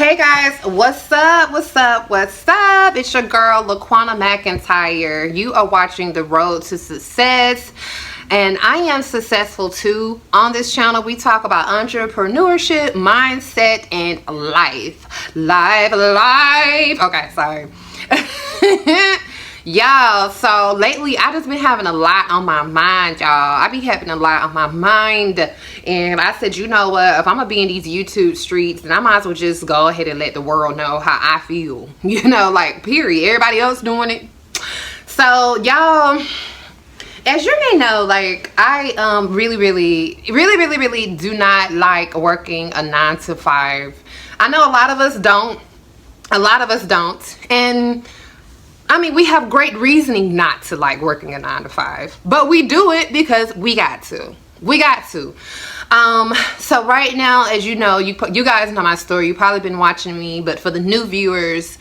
Hey guys, what's up? What's up? What's up? It's your girl LaQuana McIntyre. You are watching The Road to Success, and I am successful too. On this channel, we talk about entrepreneurship, mindset, and life. Life. Okay, sorry. Y'all, so lately I just been having a lot on my mind, y'all. I be having a lot on my mind, and I said, you know what, if I'm gonna be in these YouTube streets, then I might as well just go ahead and let the world know how I feel, you know, like, period. Everybody else doing it. So y'all, as you may know, like, I really do not like working a 9 to 5. I know a lot of us don't, and I mean, we have great reasoning not to like working a 9 to 5, but we do it because we got to. So right now, as you know, you guys know my story. You've probably been watching me, but for the new viewers,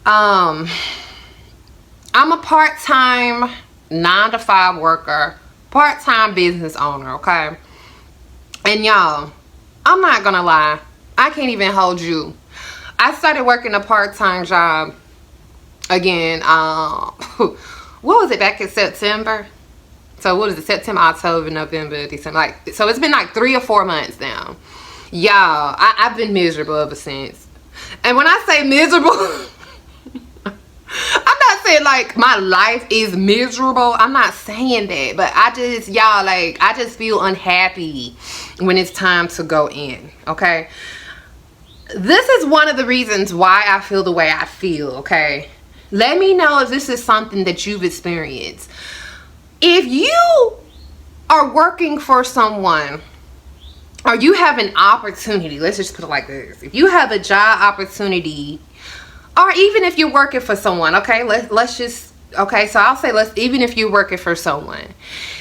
I'm a part-time 9 to 5 worker, part-time business owner, okay? And y'all, I'm not gonna lie, I can't even hold you. I started working a part-time job again, what was it, back in September? So what is it, September, October, November, December, like, so it's been like 3 or 4 months now. Y'all, I've been miserable ever since. And when I say miserable, I'm not saying like my life is miserable. I'm not saying that, but I just, y'all, like, I just feel unhappy when it's time to go in, okay? This is one of the reasons why I feel the way I feel, okay? Let me know if this is something that you've experienced. If you are working for someone, or you have an opportunity, let's just put it like this. If you have a job opportunity, or even if you're working for someone, okay, let's just, okay, so I'll say even if you're working for someone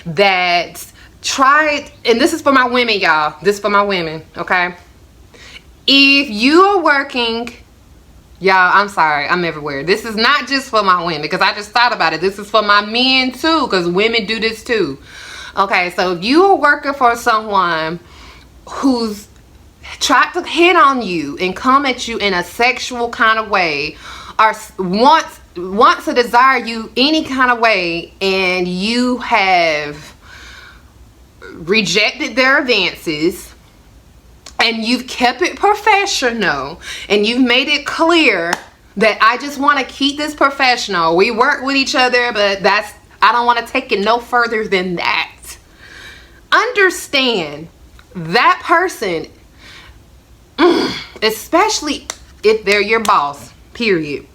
that tried, and this is for my women, y'all. This is for my women, okay? If you are working, y'all, I'm sorry, I'm everywhere. This is not just for my women, because I just thought about it. This is for my men too, because women do this too. Okay, so if you are working for someone who's tried to hit on you and come at you in a sexual kind of way, or wants to desire you any kind of way, and you have rejected their advances, and you've kept it professional, and you've made it clear that I just want to keep this professional. We work with each other, but I don't want to take it no further than that. Understand that person, especially if they're your boss, period,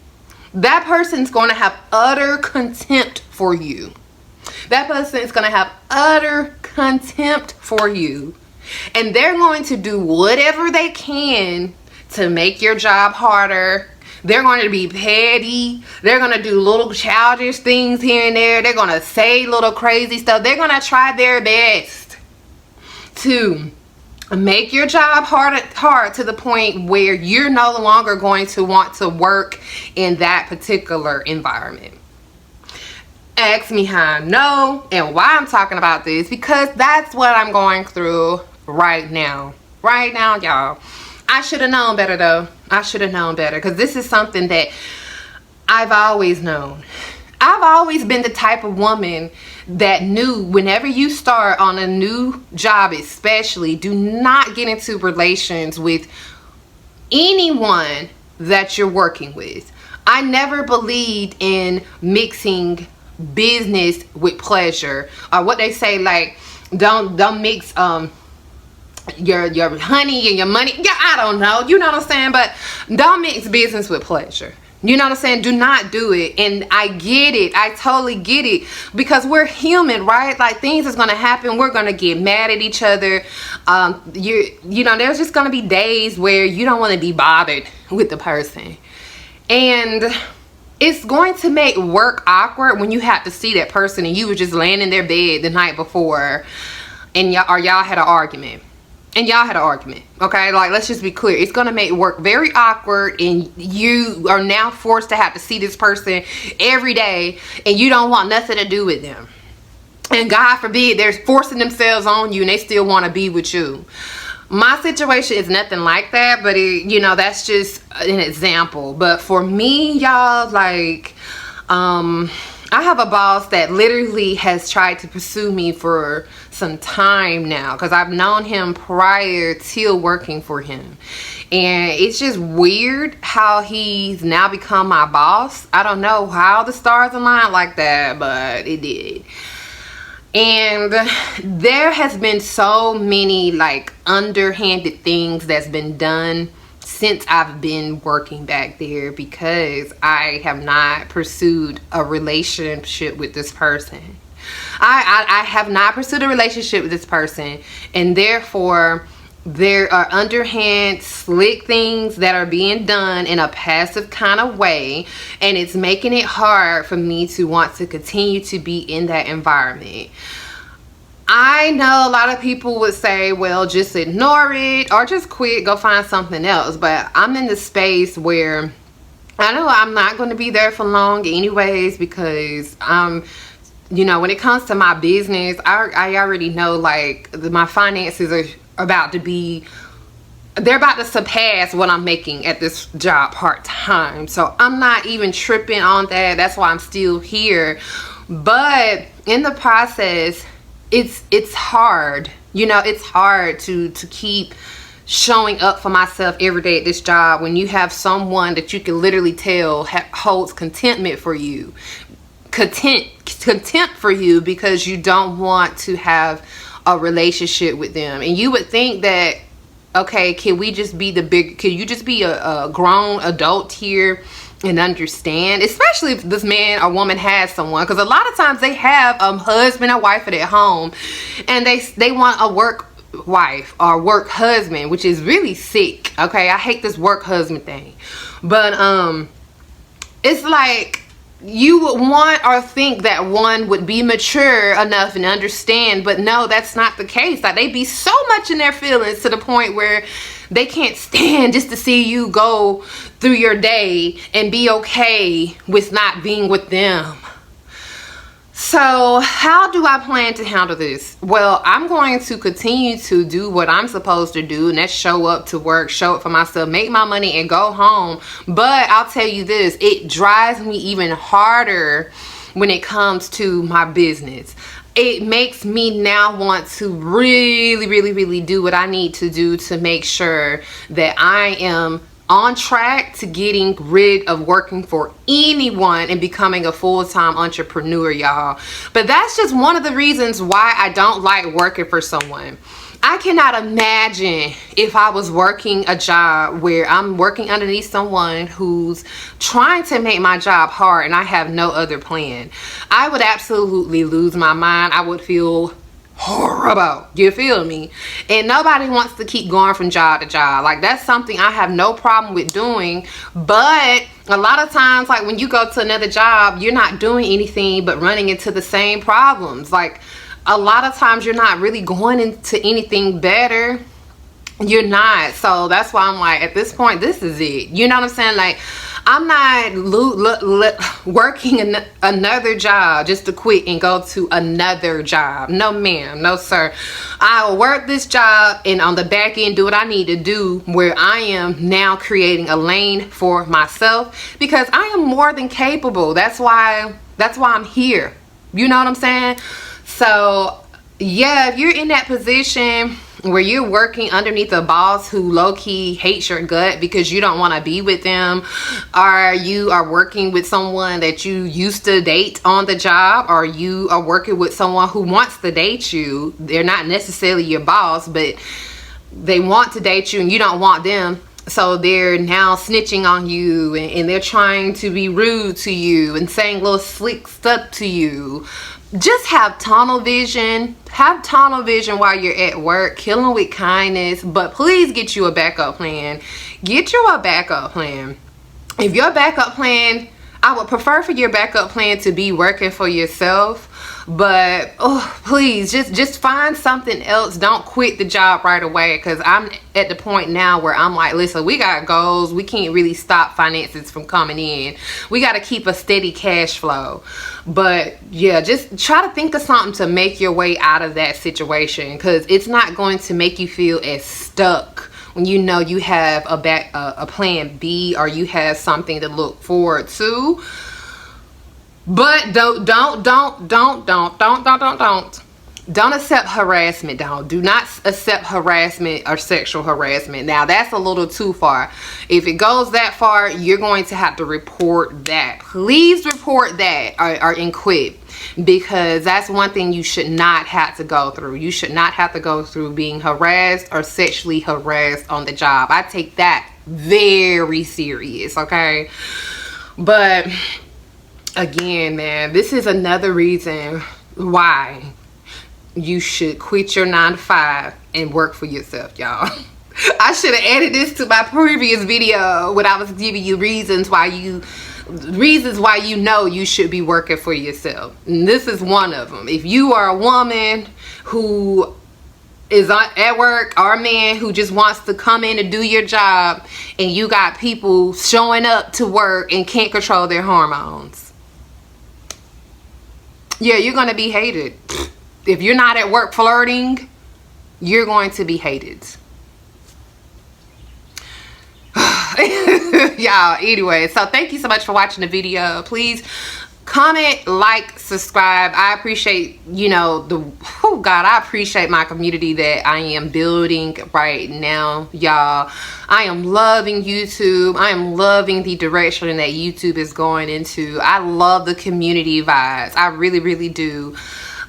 that person's going to have utter contempt for you. That person is going to have utter contempt for you. And they're going to do whatever they can to make your job harder. They're going to be petty. They're going to do little childish things here and there. They're going to say little crazy stuff. They're going to try their best to make your job hard to the point where you're no longer going to want to work in that particular environment. Ask me how I know and why I'm talking about this, because that's what I'm going through right now, y'all. I should have known better, though. I should have known better, because this is something that I've always known. I've always been the type of woman that knew whenever you start on a new job, especially, do not get into relations with anyone that you're working with. I never believed in mixing business with pleasure, or what they say, like, don't mix your honey and your money. Yeah, I don't know, you know what I'm saying, but don't mix business with pleasure. You know what I'm saying? Do not do it. And I get it. I totally get it, because we're human, right? Like, things is gonna happen. We're gonna get mad at each other. You know, there's just gonna be days where you don't want to be bothered with the person, and it's going to make work awkward when you have to see that person and you were just laying in their bed the night before, and y'all had an argument. Okay, like, let's just be clear. It's gonna make work very awkward, and you are now forced to have to see this person every day, and you don't want nothing to do with them. And God forbid they're forcing themselves on you and they still want to be with you. My situation is nothing like that, but that's just an example. But for me, y'all, like, I have a boss that literally has tried to pursue me for some time now, because I've known him prior to working for him. And it's just weird how he's now become my boss. I don't know how the stars aligned like that, but it did. And there has been so many like underhanded things that's been done since I've been working back there, because I have not pursued a relationship with this person. I have not pursued a relationship with this person, and therefore there are underhand slick things that are being done in a passive kind of way, and it's making it hard for me to want to continue to be in that environment. I know a lot of people would say, well, just ignore it or just quit, go find something else. But I'm in the space where I know I'm not going to be there for long anyways, because when it comes to my business, I already know like my finances are about to be, they're about to surpass what I'm making at this job part-time. So I'm not even tripping on that. That's why I'm still here. But in the process, it's hard. It's hard to keep showing up for myself every day at this job when you have someone that you can literally tell holds contempt for you, because you don't want to have a relationship with them. And you would think that, okay, can you just be a grown adult here and understand, especially if this man or woman has someone, because a lot of times they have a husband or wife at home, and they want a work wife or work husband, which is really sick. Okay, I hate this work husband thing, but it's like you would want or think that one would be mature enough and understand, but no, that's not the case. Like, they be so much in their feelings to the point where they can't stand just to see you go through your day and be okay with not being with them. So how do I plan to handle this? Well, I'm going to continue to do what I'm supposed to do, and that's show up to work, show up for myself, make my money, and go home. But I'll tell you this, it drives me even harder when it comes to my business. It makes me now want to really do what I need to do to make sure that I am on track to getting rid of working for anyone and becoming a full-time entrepreneur, y'all. But that's just one of the reasons why I don't like working for someone. I cannot imagine if I was working a job where I'm working underneath someone who's trying to make my job hard and I have no other plan. I would absolutely lose my mind. I would feel horrible. You feel me? And nobody wants to keep going from job to job. Like, that's something I have no problem with doing. But a lot of times, like, when you go to another job, you're not doing anything but running into the same problems. Like, a lot of times you're not really going into anything better. You're not. So that's why I'm like, at this point, this is it. You know what I'm saying? Like, I'm not working another job just to quit and go to another job. No, ma'am. No, sir. I'll work this job and on the back end do what I need to do, where I am now creating a lane for myself, because I am more than capable. That's why I'm here. You know what I'm saying? So yeah, if you're in that position where you're working underneath a boss who low-key hates your gut because you don't want to be with them, or you are working with someone that you used to date on the job, or you are working with someone who wants to date you, they're not necessarily your boss, but they want to date you and you don't want them, so they're now snitching on you, and they're trying to be rude to you and saying little slick stuff to you. Just have tunnel vision. Have tunnel vision while you're at work. Kill them with kindness. But please get you a backup plan. Get you a backup plan. If your backup plan I would prefer for your backup plan to be working for yourself. But please just find something else. Don't quit the job right away, because I'm at the point now where I'm like, listen, we got goals. We can't really stop finances from coming in. We got to keep a steady cash flow. But yeah, just try to think of something to make your way out of that situation, because it's not going to make you feel as stuck when you know you have a plan B, or you have something to look forward to. But don't accept harassment. Do not accept harassment or sexual harassment. Now, that's a little too far. If it goes that far, you're going to have to report that. Please report that and quit, because that's one thing you should not have to go through. You should not have to go through being harassed or sexually harassed on the job. I take that very serious, okay? But again, man, this is another reason why you should quit your 9-to-5 and work for yourself, y'all. I should have added this to my previous video when I was giving you reasons why you know you should be working for yourself. And this is one of them. If you are a woman who is at work, or a man who just wants to come in and do your job, and you got people showing up to work and can't control their hormones, yeah, you're going to be hated. If you're not at work flirting, you're going to be hated. Y'all, anyway, so thank you so much for watching the video. Please comment, like, subscribe. I appreciate, I appreciate my community that I am building right now, y'all. I am loving YouTube. I am loving the direction that YouTube is going into. I love the community vibes. I really, really do.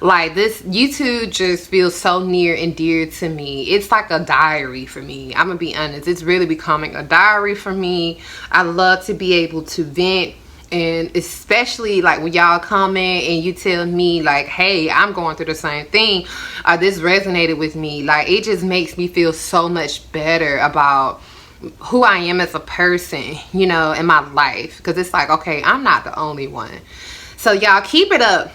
Like, this YouTube just feels so near and dear to me. It's like a diary for me. I'm gonna be honest. It's really becoming a diary for me. I love to be able to vent. And especially like when y'all comment and you tell me like, hey, I'm going through the same thing, this resonated with me. Like, it just makes me feel so much better about who I am as a person, in my life. Because it's like, okay, I'm not the only one. So y'all, keep it up.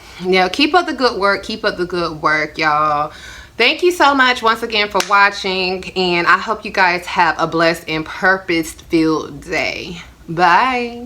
Keep up the good work. Keep up the good work, y'all. Thank you so much once again for watching. And I hope you guys have a blessed and purpose-filled day. Bye.